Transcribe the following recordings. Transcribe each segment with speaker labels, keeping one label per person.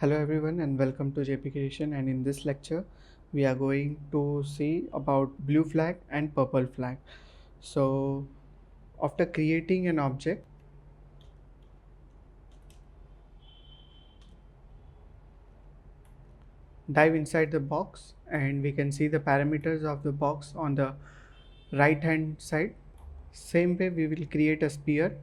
Speaker 1: Hello everyone and welcome to JP Creation, and in this lecture we are going to see about blue flag and purple flag. So after creating an object, dive inside the box and we can see the parameters of the box on the right hand side. Same way we will create a sphere.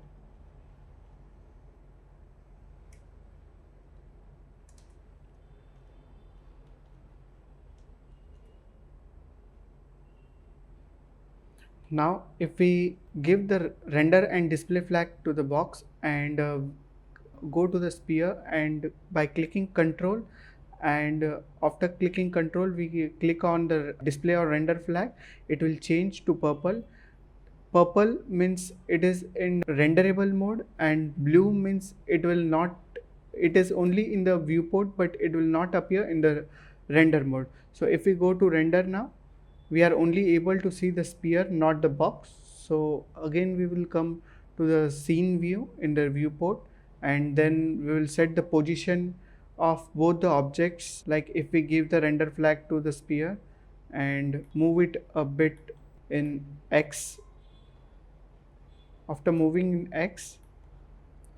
Speaker 1: Now if we give the render and display flag to the box and go to the sphere, and by clicking control and after clicking control we click on the display or render flag, it will change to purple. Purple means it is in renderable mode and blue means it is only in the viewport but it will not appear in the render mode. So if we go to render now, we are only able to see the sphere, not the box. So again we will come to the scene view in the viewport, and then we will set the position of both the objects. Like if we give the render flag to the sphere and move it a bit in X, after moving in X,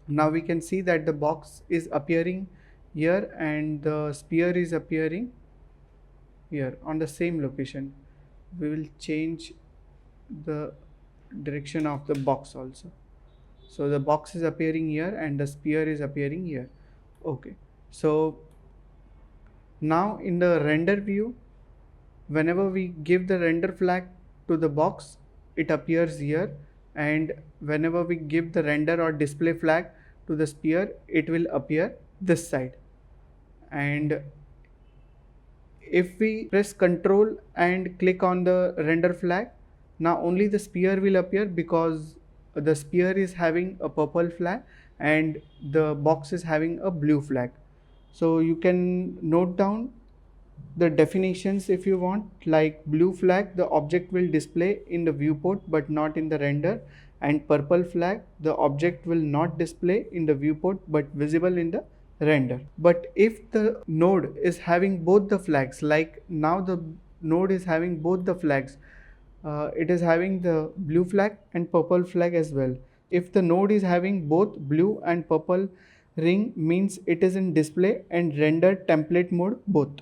Speaker 1: now we can see that the box is appearing here and the sphere is appearing here on the same location. We will change the direction of the box also. So the box is appearing here and the sphere is appearing here. Okay, so now in the render view, whenever we give the render flag to the box, it appears here, and whenever we give the render or display flag to the sphere, it will appear this side. And if we press Ctrl and click on the render flag, now only the sphere will appear because the sphere is having a purple flag and the box is having a blue flag. So you can note down the definitions if you want. Like blue flag, the object will display in the viewport but not in the render, and purple flag, the object will not display in the viewport but visible in the render. But if the node is having both the flags, like now the node is having both the flags, it is having the blue flag and purple flag as well. If the node is having both blue and purple ring, means it is in display and render template mode both.